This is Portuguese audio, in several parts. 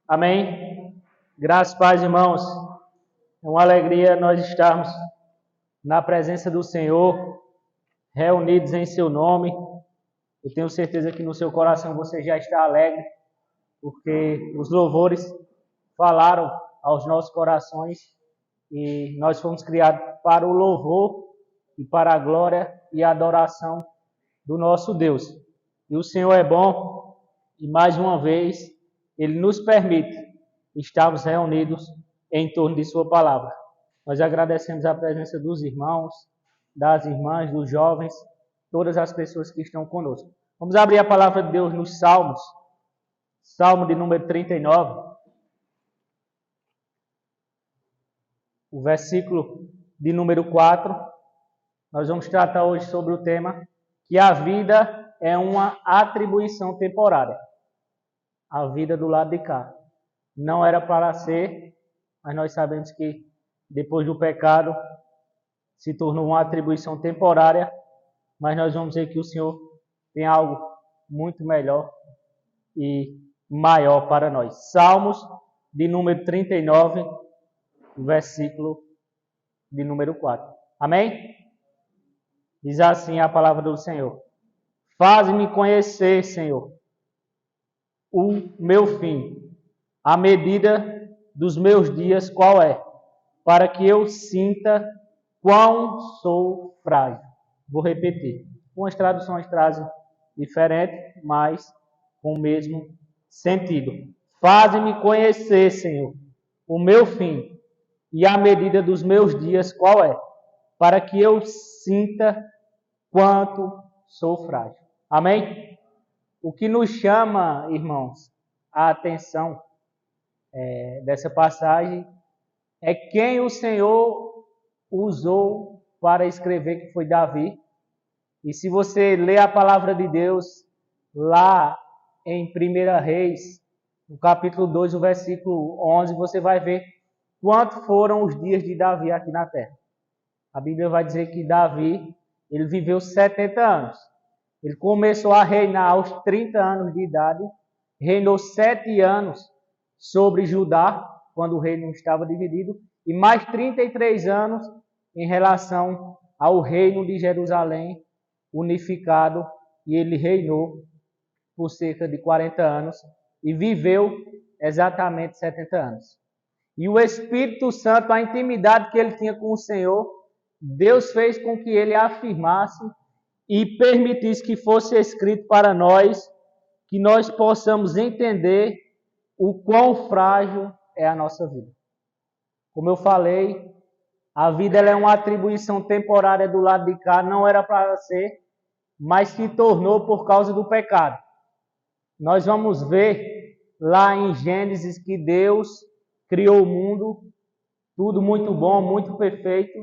Amém? Graças, paz, irmãos. É uma alegria nós estarmos na presença do Senhor, reunidos em seu nome. Eu tenho certeza que no seu coração você já está alegre, porque os louvores falaram aos nossos corações e nós fomos criados para o louvor e para a glória e a adoração do nosso Deus. E o Senhor é bom e mais uma vez Ele nos permite estarmos reunidos em torno de Sua palavra. Nós agradecemos a presença dos irmãos, das irmãs, dos jovens, todas as pessoas que estão conosco. Vamos abrir a palavra de Deus nos Salmos. Salmo de número 39. O versículo de número 4. Nós vamos tratar hoje sobre o tema que a vida é uma atribuição temporária. A vida do lado de cá. Não era para ser, mas nós sabemos que depois do pecado se tornou uma atribuição temporária, mas nós vamos ver que o Senhor tem algo muito melhor e maior para nós. Salmos de número 39, versículo de número 4. Amém? Diz assim a palavra do Senhor. Faz-me conhecer, Senhor, o meu fim, a medida dos meus dias qual é, para que eu sinta quão sou frágil. Vou repetir. Umas traduções trazem diferente, mas com o mesmo sentido. Faz-me conhecer, Senhor, o meu fim e a medida dos meus dias qual é, para que eu sinta quanto sou frágil. Amém? O que nos chama, irmãos, a atenção dessa passagem é quem o Senhor usou para escrever, que foi Davi. E se você ler a palavra de Deus lá em 1 Reis, no capítulo 2, o versículo 11, você vai ver quanto foram os dias de Davi aqui na terra. A Bíblia vai dizer que Davi, ele viveu 70 anos. Ele começou a reinar aos 30 anos de idade, reinou 7 anos sobre Judá, quando o reino estava dividido, e mais 33 anos em relação ao reino de Jerusalém unificado, e ele reinou por cerca de 40 anos e viveu exatamente 70 anos. E o Espírito Santo, a intimidade que ele tinha com o Senhor, Deus fez com que ele afirmasse e permitisse que fosse escrito para nós, que nós possamos entender o quão frágil é a nossa vida. Como eu falei, a vida ela é uma atribuição temporária do lado de cá, não era para ser, mas se tornou por causa do pecado. Nós vamos ver lá em Gênesis que Deus criou o mundo, tudo muito bom, muito perfeito.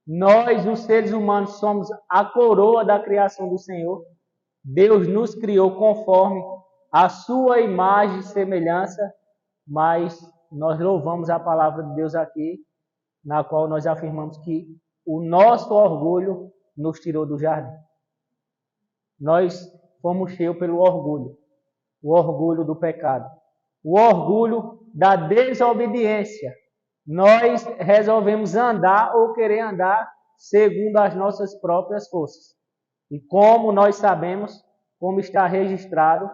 Nós, os seres humanos, somos a coroa da criação do Senhor. Deus nos criou conforme a sua imagem e semelhança, mas nós louvamos a palavra de Deus aqui, na qual nós afirmamos que o nosso orgulho nos tirou do jardim. Nós fomos cheios pelo orgulho, o orgulho do pecado, o orgulho da desobediência. Nós resolvemos andar ou querer andar segundo as nossas próprias forças. E como nós sabemos, como está registrado,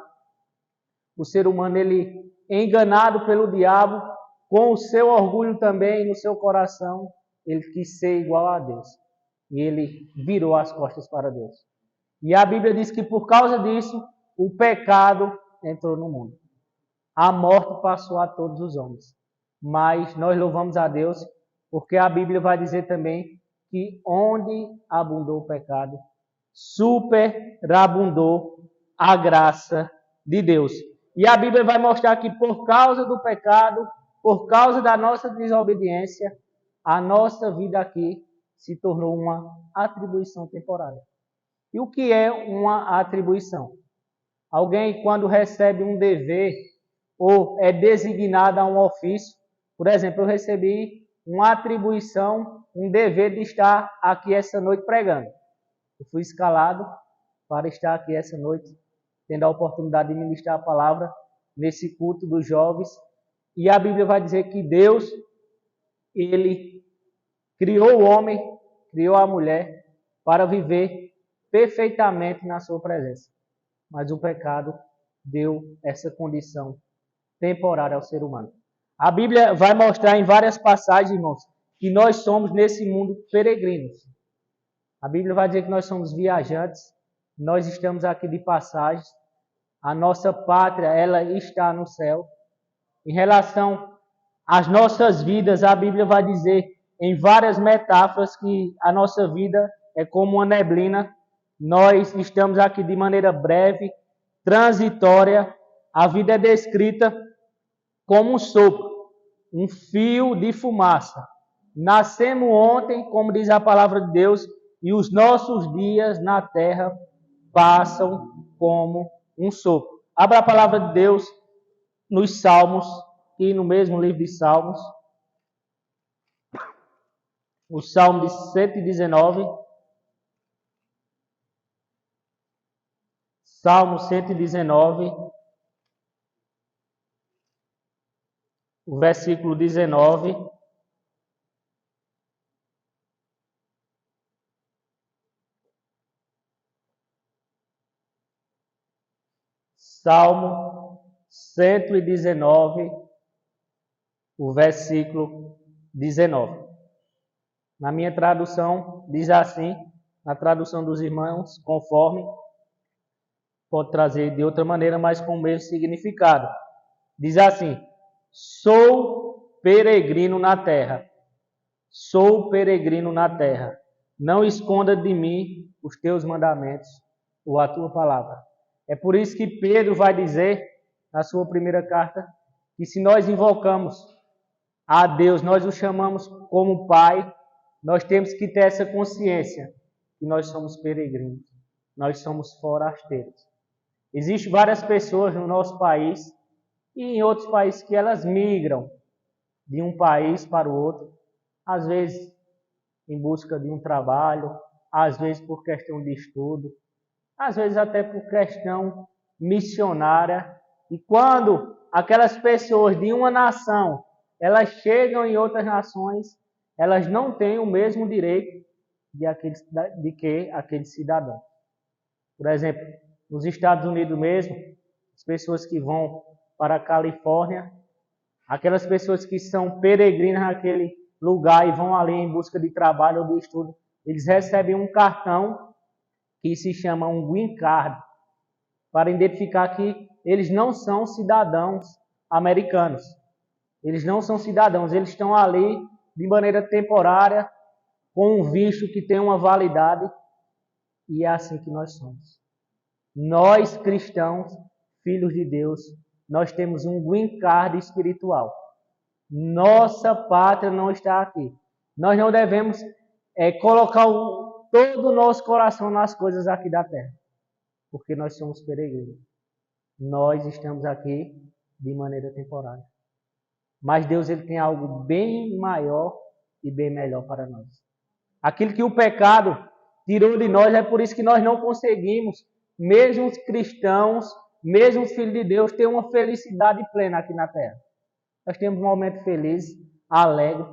o ser humano, ele enganado pelo diabo, com o seu orgulho também no seu coração, ele quis ser igual a Deus. E ele virou as costas para Deus. E a Bíblia diz que por causa disso, o pecado entrou no mundo. A morte passou a todos os homens. Mas nós louvamos a Deus, porque a Bíblia vai dizer também que onde abundou o pecado, superabundou a graça de Deus. E a Bíblia vai mostrar que por causa do pecado, por causa da nossa desobediência, a nossa vida aqui se tornou uma atribuição temporária. E o que é uma atribuição? Alguém, quando recebe um dever ou é designado a um ofício, por exemplo, eu recebi uma atribuição, um dever de estar aqui essa noite pregando. Eu fui escalado para estar aqui essa noite, tendo a oportunidade de ministrar a palavra nesse culto dos jovens, E a Bíblia vai dizer que Deus, Ele criou o homem, criou a mulher para viver perfeitamente na sua presença. Mas o pecado deu essa condição temporária ao ser humano. A Bíblia vai mostrar em várias passagens, irmãos, que nós somos nesse mundo peregrinos. A Bíblia vai dizer que nós somos viajantes, nós estamos aqui de passagem, a nossa pátria, ela está no céu. Em relação às nossas vidas, a Bíblia vai dizer em várias metáforas que a nossa vida é como uma neblina. Nós estamos aqui de maneira breve, transitória. A vida é descrita como um sopro, um fio de fumaça. Nascemos ontem, como diz a palavra de Deus, e os nossos dias na terra passam como um sopro. Abra a palavra de Deus nos Salmos, e no mesmo livro de Salmos, o Salmo de 119, Salmo 119, o versículo 19, Salmo 119, o versículo 19. Na minha tradução, diz assim, na tradução dos irmãos, conforme, pode trazer de outra maneira, mas com o mesmo significado. Diz assim: sou peregrino na terra. Sou peregrino na terra. Não esconda de mim os teus mandamentos ou a tua palavra. É por isso que Pedro vai dizer, na sua primeira carta, que se nós invocamos a Deus, nós o chamamos como Pai, nós temos que ter essa consciência que nós somos peregrinos, nós somos forasteiros. Existem várias pessoas no nosso país e em outros países que elas migram de um país para o outro, às vezes em busca de um trabalho, às vezes por questão de estudo, às vezes até por questão missionária. E quando aquelas pessoas de uma nação, elas chegam em outras nações, elas não têm o mesmo direito de que aquele cidadão. Por exemplo, nos Estados Unidos mesmo, as pessoas que vão para a Califórnia, aquelas pessoas que são peregrinas naquele lugar e vão ali em busca de trabalho ou de estudo, eles recebem um cartão que se chama um green card, para identificar que eles não são cidadãos americanos. Eles não são cidadãos, eles estão ali de maneira temporária, com um visto que tem uma validade, e é assim que nós somos. Nós, cristãos, filhos de Deus, nós temos um green card espiritual. Nossa pátria não está aqui. Nós não devemos colocar todo o nosso coração nas coisas aqui da terra, porque nós somos peregrinos. Nós estamos aqui de maneira temporária. Mas Deus ele tem algo bem maior e bem melhor para nós. Aquilo que o pecado tirou de nós, é por isso que nós não conseguimos, mesmo os cristãos, mesmo os filhos de Deus, ter uma felicidade plena aqui na terra. Nós temos um momento feliz, alegre,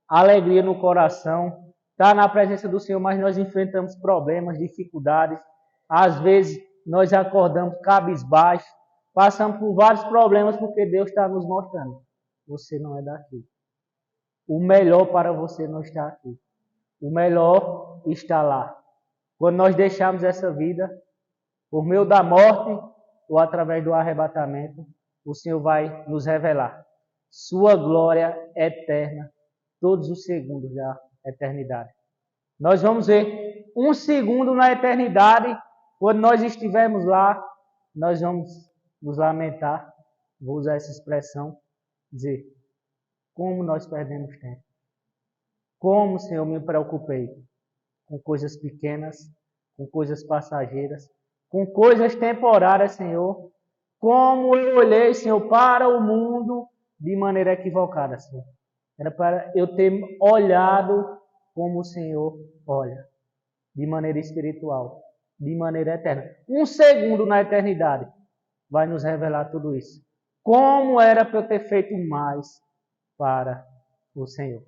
alegria no coração, está na presença do Senhor, mas nós enfrentamos problemas, dificuldades. Às vezes nós acordamos cabisbaixo, passamos por vários problemas porque Deus está nos mostrando. Você não é daqui. O melhor para você não está aqui. O melhor está lá. Quando nós deixarmos essa vida, por meio da morte ou através do arrebatamento, o Senhor vai nos revelar sua glória eterna, todos os segundos da eternidade. Nós vamos ver um segundo na eternidade, quando nós estivermos lá, nós vamos nos lamentar, vou usar essa expressão, dizer, como nós perdemos tempo. Como, Senhor, me preocupei com coisas pequenas, com coisas passageiras, com coisas temporárias, Senhor. Como eu olhei, Senhor, para o mundo de maneira equivocada, Senhor. Era para eu ter olhado como o Senhor olha, de maneira espiritual, de maneira eterna. Um segundo na eternidade vai nos revelar tudo isso. Como era para eu ter feito mais para o Senhor?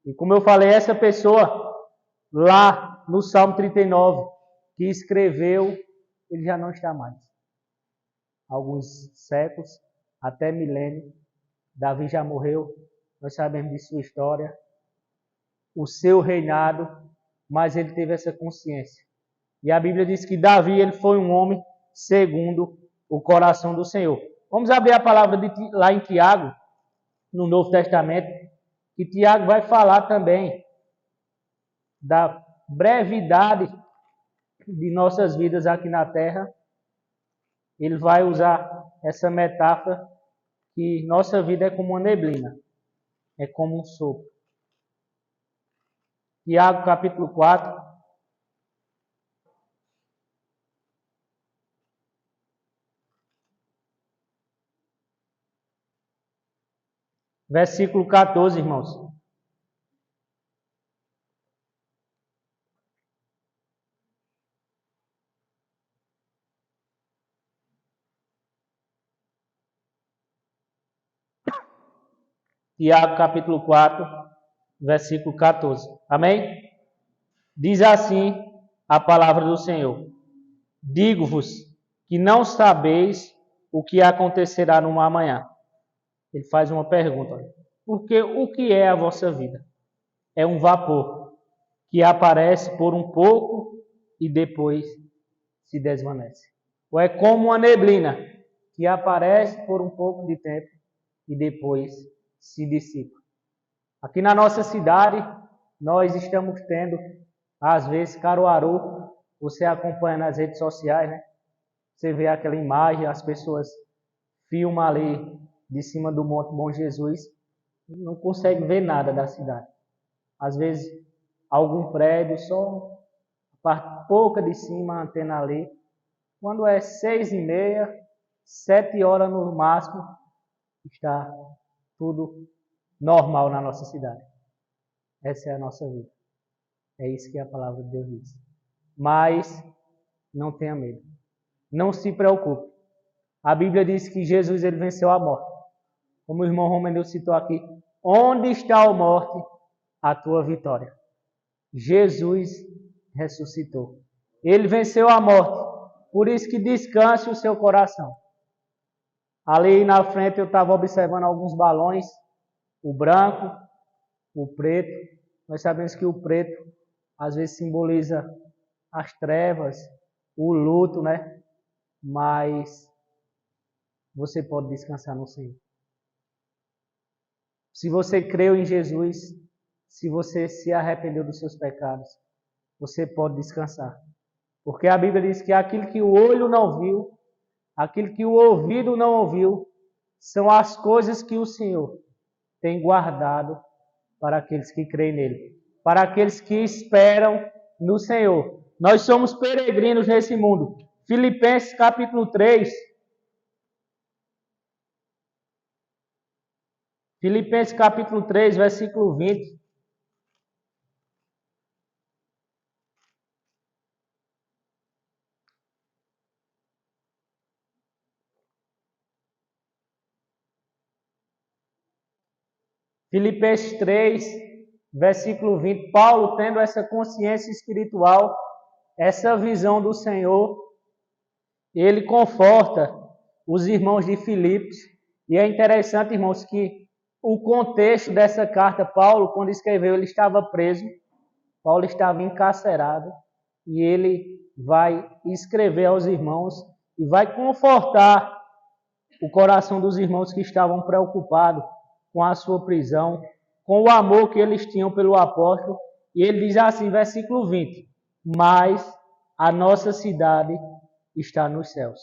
E como eu falei, essa pessoa lá no Salmo 39, que escreveu, ele já não está mais. Alguns séculos, até milênio, Davi já morreu, nós sabemos de sua história, o seu reinado, mas ele teve essa consciência. E a Bíblia diz que Davi ele foi um homem segundo o coração do Senhor. Vamos abrir a palavra lá em Tiago, no Novo Testamento, que Tiago vai falar também da brevidade de nossas vidas aqui na Terra. Ele vai usar essa metáfora que nossa vida é como uma neblina, é como um sopro. Tiago capítulo 4, versículo 14, irmãos. Tiago capítulo 4, versículo 14. Amém? Diz assim a palavra do Senhor: digo-vos que não sabeis o que acontecerá no amanhã. Ele faz uma pergunta. Porque o que é a vossa vida? É um vapor que aparece por um pouco e depois se desvanece. Ou é como uma neblina que aparece por um pouco de tempo e depois se dissipa. Aqui na nossa cidade, nós estamos tendo, às vezes, Caruaru. Você acompanha nas redes sociais, né? Você vê aquela imagem, as pessoas filmam ali de cima do Monte Bom Jesus, não consegue ver nada da cidade. Às vezes, algum prédio, só a parte pouca de cima, a antena ali. Quando é 6h30, 7h no máximo, está tudo normal na nossa cidade. Essa é a nossa vida. É isso que a palavra de Deus diz. Mas não tenha medo. Não se preocupe. A Bíblia diz que Jesus ele venceu a morte. Como o irmão Romano citou aqui, onde está a morte, a tua vitória? Jesus ressuscitou. Ele venceu a morte. Por isso que descanse o seu coração. Ali na frente eu estava observando alguns balões. O branco, o preto. Nós sabemos que o preto às vezes simboliza as trevas, o luto, né? Mas você pode descansar no Senhor. Se você creu em Jesus, se você se arrependeu dos seus pecados, você pode descansar. Porque a Bíblia diz que aquilo que o olho não viu, aquilo que o ouvido não ouviu, são as coisas que o Senhor tem guardado para aqueles que creem nele, para aqueles que esperam no Senhor. Nós somos peregrinos nesse mundo. Filipenses capítulo 3. Filipenses capítulo 3, versículo 20. Filipenses 3, versículo 20. Paulo, tendo essa consciência espiritual, essa visão do Senhor, ele conforta os irmãos de Filipos. E é interessante, irmãos, que o contexto dessa carta, Paulo, quando escreveu, ele estava preso. Paulo estava encarcerado. E ele vai escrever aos irmãos e vai confortar o coração dos irmãos que estavam preocupados com a sua prisão, com o amor que eles tinham pelo apóstolo. E ele diz assim, versículo 20: mas a nossa cidade está nos céus,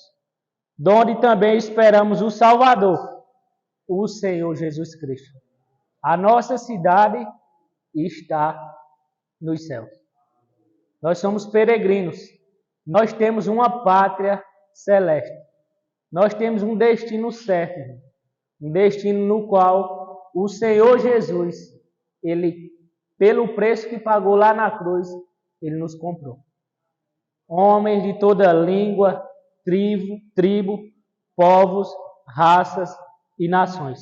donde também esperamos o Salvador, o Senhor Jesus Cristo. A nossa cidade está nos céus. Nós somos peregrinos. Nós temos uma pátria celeste. Nós temos um destino certo. Um destino no qual o Senhor Jesus, ele, pelo preço que pagou lá na cruz, ele nos comprou. Homens de toda língua, tribo, povos raças e nações.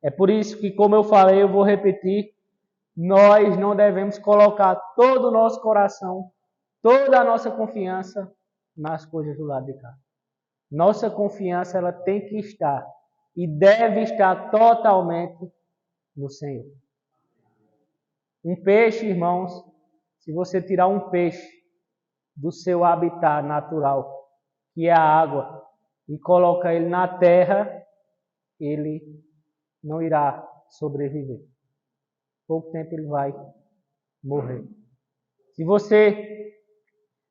É por isso que, como eu falei, eu vou repetir, nós não devemos colocar todo o nosso coração, toda a nossa confiança nas coisas do lado de cá. Nossa confiança ela tem que estar e deve estar totalmente no Senhor. Um peixe, irmãos, se você tirar um peixe do seu habitat natural, que é a água, e colocar ele na terra, ele não irá sobreviver. Pouco tempo ele vai morrer. Se você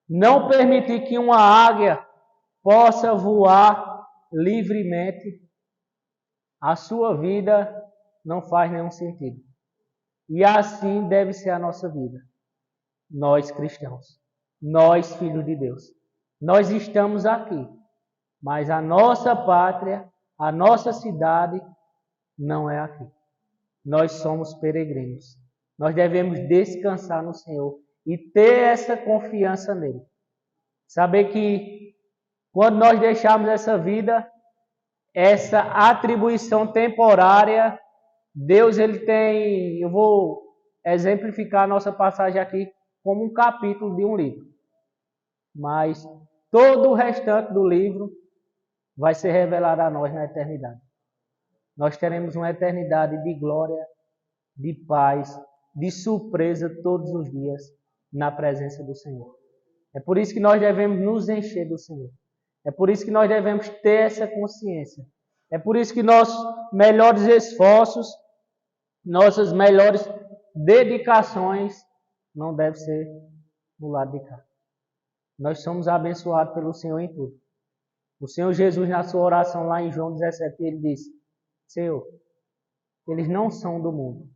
não permitir que uma águia possa voar livremente, a sua vida não faz nenhum sentido. E assim deve ser a nossa vida. Nós cristãos, nós filhos de Deus. Nós estamos aqui, mas a nossa pátria, a nossa cidade não é aqui. Nós somos peregrinos. Nós devemos descansar no Senhor e ter essa confiança nele. Saber que quando nós deixarmos essa vida, essa atribuição temporária, Deus ele tem, eu vou exemplificar a nossa passagem aqui como um capítulo de um livro. Mas todo o restante do livro vai ser revelado a nós na eternidade. Nós teremos uma eternidade de glória, de paz, de surpresa todos os dias na presença do Senhor. É por isso que nós devemos nos encher do Senhor. É por isso que nós devemos ter essa consciência. É por isso que nossos melhores esforços, nossas melhores dedicações não devem ser do lado de cá. Nós somos abençoados pelo Senhor em tudo. O Senhor Jesus, na sua oração lá em João 17, ele disse: Senhor, eles não são do mundo,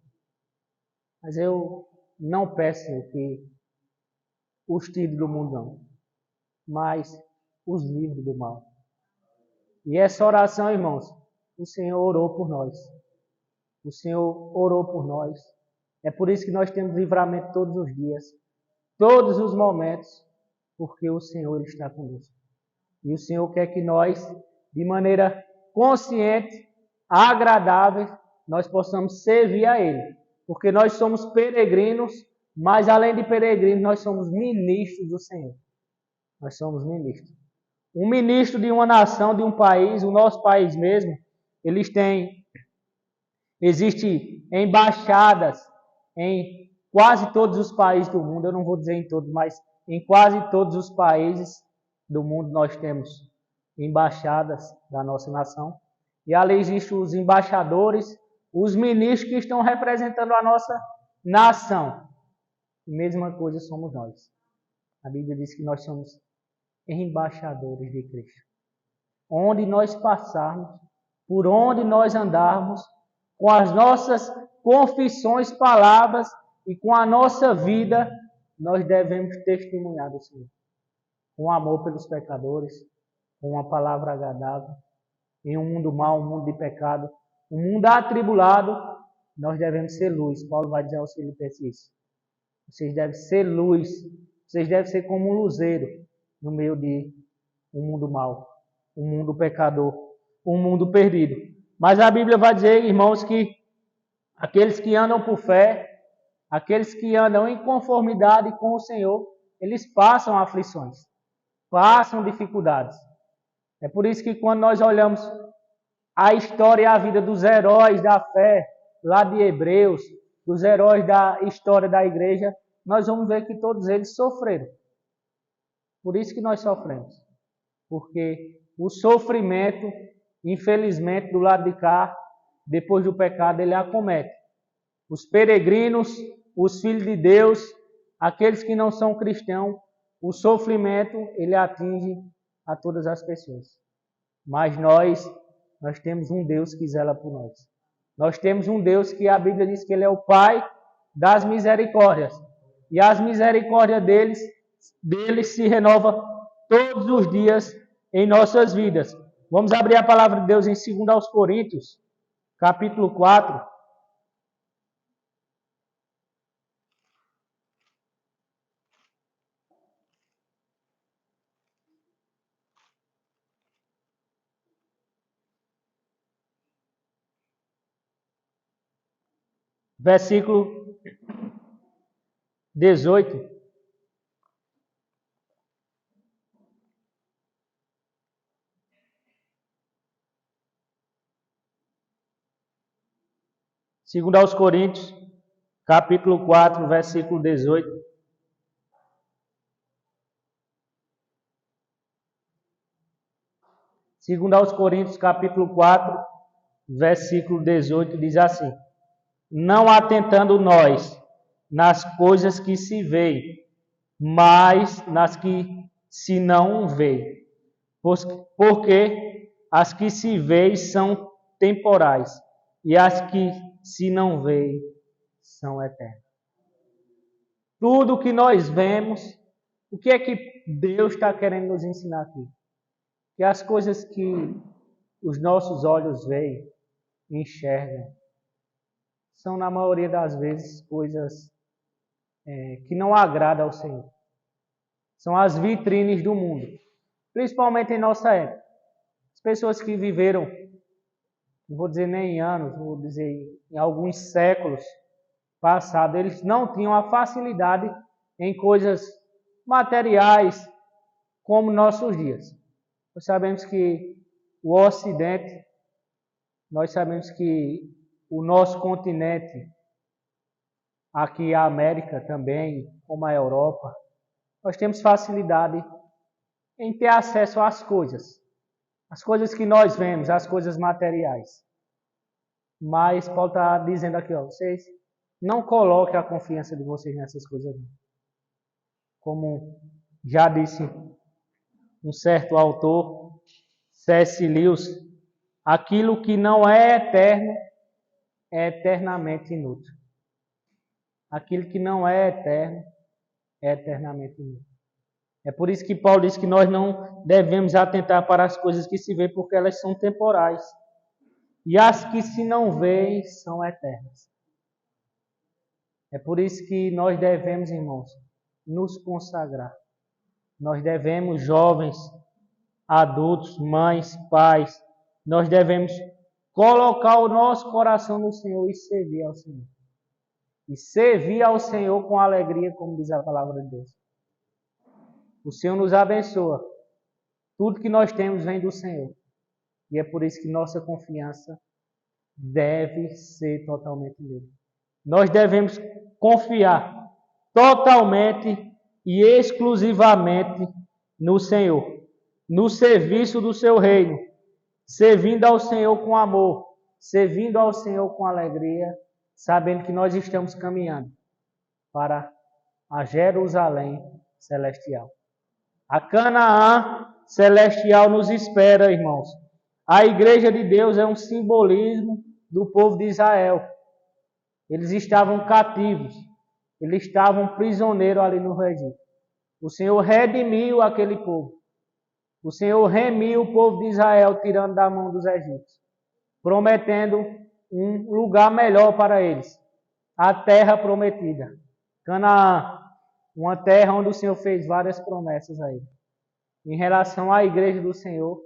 mas eu não peço que os tire do mundo, não, mas os livre do mal. E essa oração, irmãos, o Senhor orou por nós. O Senhor orou por nós. É por isso que nós temos livramento todos os dias, todos os momentos, porque o Senhor ele está conosco. E o Senhor quer que nós, de maneira consciente, agradável, nós possamos servir a Ele. Porque nós somos peregrinos, mas além de peregrinos, nós somos ministros do Senhor. Nós somos ministros. Um ministro de uma nação, de um país, o nosso país mesmo, existem embaixadas em quase todos os países do mundo. Eu não vou dizer em todos, mas em quase todos os países do mundo nós temos embaixadas da nossa nação. E ali existem os embaixadores, os ministros que estão representando a nossa nação. A mesma coisa somos nós. A Bíblia diz que nós somos embaixadores de Cristo. Onde nós passarmos, por onde nós andarmos, com as nossas confissões, palavras e com a nossa vida, nós devemos testemunhar do Senhor. Com amor pelos pecadores, com uma palavra agradável. Em um mundo mau, um mundo de pecado, um mundo atribulado, nós devemos ser luz. Paulo vai dizer aos Filipenses isso. Vocês devem ser luz. Vocês devem ser como um luzeiro no meio de um mundo mau, um mundo pecador, um mundo perdido. Mas a Bíblia vai dizer, irmãos, que aqueles que andam por fé, aqueles que andam em conformidade com o Senhor, eles passam aflições, passam dificuldades. É por isso que quando nós olhamos a história e a vida dos heróis da fé, lá de Hebreus, dos heróis da história da igreja, nós vamos ver que todos eles sofreram. Por isso que nós sofremos. Porque o sofrimento, infelizmente, do lado de cá, depois do pecado, ele acomete. Os peregrinos, os filhos de Deus, aqueles que não são cristãos, o sofrimento, ele atinge a todas as pessoas. Mas nós temos um Deus que zela por nós. Nós temos um Deus que a Bíblia diz que Ele é o Pai das misericórdias. E as misericórdias dele se renova todos os dias em nossas vidas. Vamos abrir a palavra de Deus em 2 Coríntios, capítulo 4. versículo 18. Segundo aos Coríntios, capítulo 4, versículo 18. Segundo aos Coríntios, capítulo 4, versículo 18, diz assim: não atentando nós nas coisas que se veem, mas nas que se não veem. Porque as que se veem são temporais, e as que se não veem são eternas. Tudo que nós vemos, o que é que Deus está querendo nos ensinar aqui? Que as coisas que os nossos olhos veem, enxergam, são na maioria das vezes coisas que não agradam ao Senhor. São as vitrines do mundo, principalmente em nossa época. As pessoas que viveram, não vou dizer nem em anos, vou dizer em alguns séculos passados, eles não tinham a facilidade em coisas materiais como nossos dias. Nós sabemos que o Ocidente, nós sabemos que o nosso continente, aqui a América também, como a Europa, nós temos facilidade em ter acesso às coisas que nós vemos, as coisas materiais. Mas Paulo está dizendo aqui, vocês não coloquem a confiança de vocês nessas coisas. Como já disse um certo autor, C.S. Lewis, aquilo que não é eterno é eternamente inútil. Aquilo que não é eterno é eternamente inútil. É por isso que Paulo diz que nós não devemos atentar para as coisas que se veem, porque elas são temporais. E as que se não veem são eternas. É por isso que nós devemos, irmãos, nos consagrar. Nós devemos, jovens, adultos, mães, pais, nós devemos colocar o nosso coração no Senhor e servir ao Senhor. E servir ao Senhor com alegria, como diz a palavra de Deus. O Senhor nos abençoa. Tudo que nós temos vem do Senhor. E é por isso que nossa confiança deve ser totalmente nele. Nós devemos confiar totalmente e exclusivamente no Senhor, no serviço do seu reino, servindo ao Senhor com amor, servindo ao Senhor com alegria, sabendo que nós estamos caminhando para a Jerusalém celestial. A Canaã celestial nos espera, irmãos. A igreja de Deus é um simbolismo do povo de Israel. Eles estavam cativos, eles estavam prisioneiros ali no Egito. O Senhor redimiu aquele povo. O Senhor remiu o povo de Israel, tirando da mão dos egípcios, prometendo um lugar melhor para eles. A terra prometida, Canaã, uma terra onde o Senhor fez várias promessas a ele. Em relação à igreja do Senhor,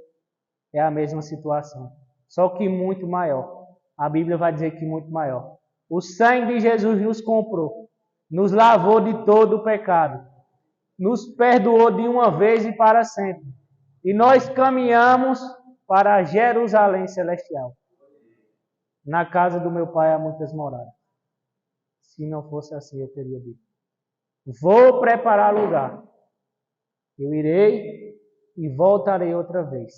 é a mesma situação, só que muito maior. A Bíblia vai dizer que muito maior. O sangue de Jesus nos comprou, nos lavou de todo o pecado, nos perdoou de uma vez e para sempre. E nós caminhamos para a Jerusalém celestial. Na casa do meu pai há muitas moradas. Se não fosse assim, eu teria dito: vou preparar lugar. Eu irei e voltarei outra vez,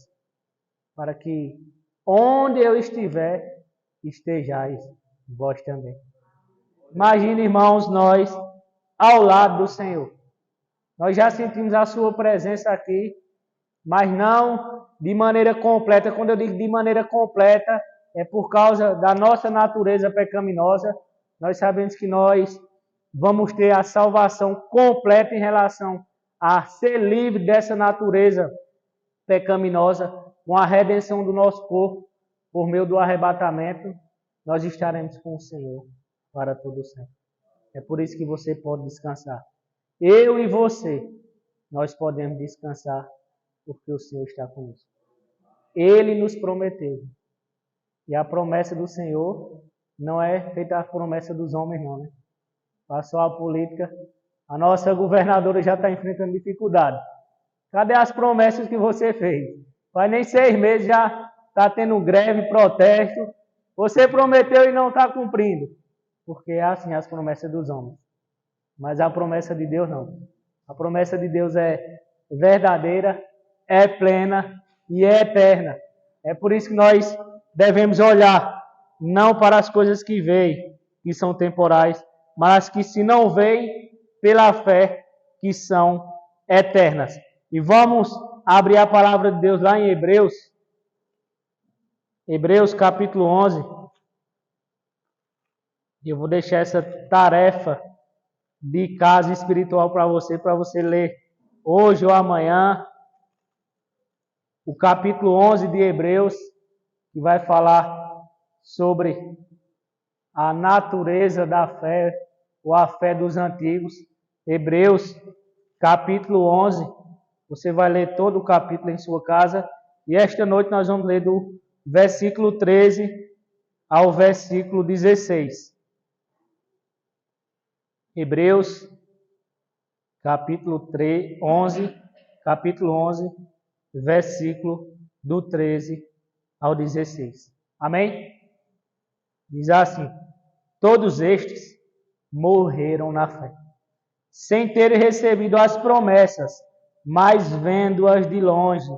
para que onde eu estiver, estejais vós também. Imagine, irmãos, nós ao lado do Senhor. Nós já sentimos a sua presença aqui, mas não de maneira completa. Quando eu digo de maneira completa, é por causa da nossa natureza pecaminosa. Nós sabemos que nós vamos ter a salvação completa em relação a ser livre dessa natureza pecaminosa, com a redenção do nosso corpo, por meio do arrebatamento, nós estaremos com o Senhor para todo sempre. É por isso que você pode descansar. Eu e você, nós podemos descansar, porque o Senhor está conosco. Ele nos prometeu. E a promessa do Senhor não é feita a promessa dos homens, não, né? Passou a política, a nossa governadora já está enfrentando dificuldade. Cadê as promessas que você fez? Faz nem 6 meses já está tendo greve, protesto. Você prometeu e não está cumprindo. Porque é assim as promessas dos homens. Mas a promessa de Deus não. A promessa de Deus é verdadeira, é plena e é eterna. É por isso que nós devemos olhar não para as coisas que veem, que são temporais, mas que se não veem, pela fé, que são eternas. E vamos abrir a palavra de Deus lá em Hebreus. Hebreus capítulo 11. Eu vou deixar essa tarefa de casa espiritual para você ler hoje ou amanhã. O capítulo 11 de Hebreus, que vai falar sobre a natureza da fé, ou a fé dos antigos. Hebreus capítulo 11. Você vai ler todo o capítulo em sua casa. E esta noite nós vamos ler do versículo 13 ao versículo 16. Hebreus capítulo 11, versículo do 13 ao 16. Amém? Diz assim: todos estes morreram na fé, sem terem recebido as promessas, mas vendo-as de longe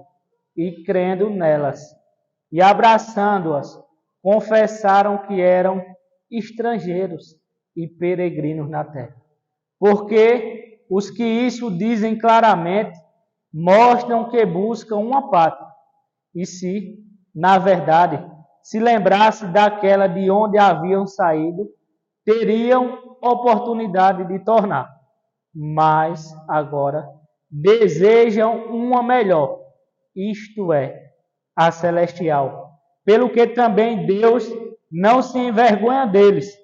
e crendo nelas, e abraçando-as, confessaram que eram estrangeiros e peregrinos na terra. Porque os que isso dizem claramente mostram que buscam uma pátria, e se, na verdade, se lembrasse daquela de onde haviam saído, teriam oportunidade de tornar. Mas agora desejam uma melhor, isto é, a celestial. Pelo que também Deus não se envergonha deles,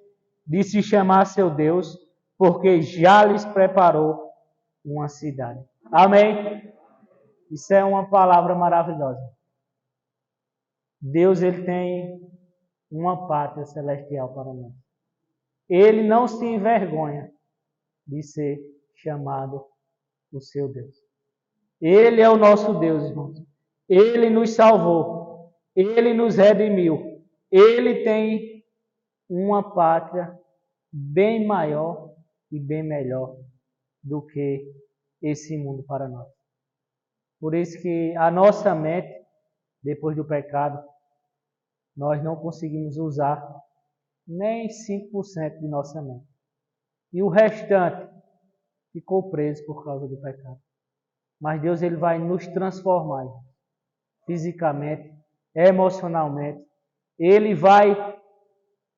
de se chamar seu Deus, porque já lhes preparou uma cidade. Amém? Isso é uma palavra maravilhosa. Deus, ele tem uma pátria celestial para nós. Ele não se envergonha de ser chamado o seu Deus. Ele é o nosso Deus, irmãos. Ele nos salvou. Ele nos redimiu. Ele tem uma pátria bem maior e bem melhor do que esse mundo para nós. Por isso que a nossa mente, depois do pecado, nós não conseguimos usar nem 5% de nossa mente. E o restante ficou preso por causa do pecado. Mas Deus, ele vai nos transformar fisicamente, emocionalmente. Ele vai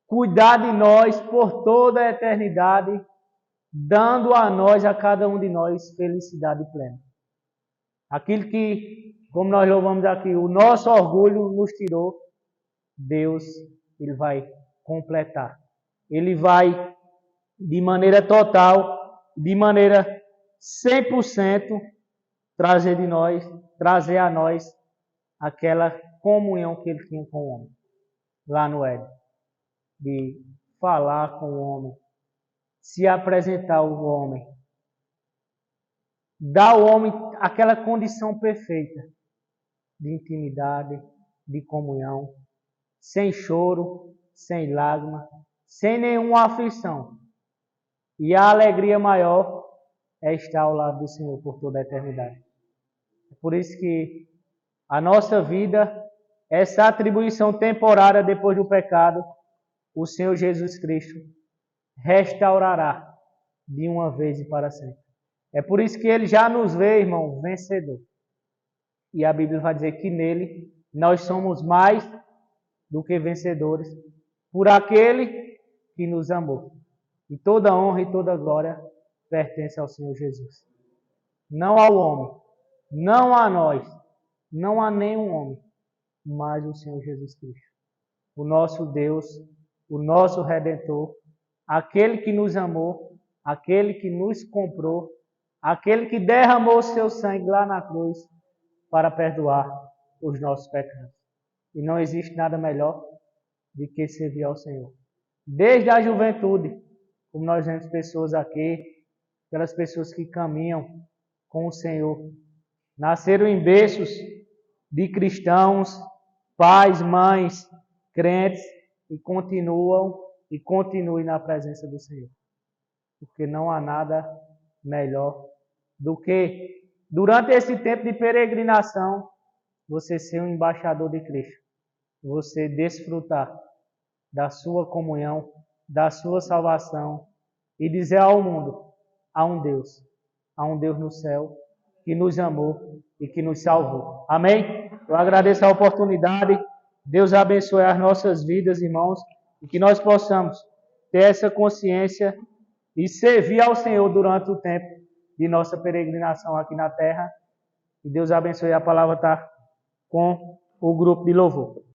cuidar de nós por toda a eternidade, dando a nós, a cada um de nós, felicidade plena. Aquilo que, como nós louvamos aqui, o nosso orgulho nos tirou, Deus, ele vai completar. Ele vai, de maneira total, de maneira 100%, trazer a nós aquela comunhão que ele tinha com o homem, lá no Éden. De falar com o homem, se apresentar ao homem, dar ao homem aquela condição perfeita de intimidade, de comunhão, sem choro, sem lágrima, sem nenhuma aflição. E a alegria maior é estar ao lado do Senhor por toda a eternidade. É por isso que a nossa vida, essa atribuição temporária depois do pecado, o Senhor Jesus Cristo restaurará de uma vez e para sempre. É por isso que ele já nos vê, irmão, vencedor. E a Bíblia vai dizer que nele nós somos mais do que vencedores por aquele que nos amou. E toda honra e toda glória pertence ao Senhor Jesus. Não ao homem, não a nós, não a nenhum homem, mas o Senhor Jesus Cristo. O nosso Deus, o nosso Redentor, aquele que nos amou, aquele que nos comprou, aquele que derramou o seu sangue lá na cruz para perdoar os nossos pecados. E não existe nada melhor do que servir ao Senhor. desde a juventude, como nós vemos pessoas aqui, aquelas pessoas que caminham com o Senhor, nasceram em berços de cristãos, pais, mães, crentes, e continuem na presença do Senhor. Porque não há nada melhor do que, durante esse tempo de peregrinação, você ser um embaixador de Cristo. Você desfrutar da sua comunhão, da sua salvação e dizer ao mundo, há um Deus no céu que nos amou e que nos salvou. Amém? Eu agradeço a oportunidade. Deus abençoe as nossas vidas, irmãos, e que nós possamos ter essa consciência e servir ao Senhor durante o tempo de nossa peregrinação aqui na terra. E Deus abençoe. A palavra está com o grupo de louvor.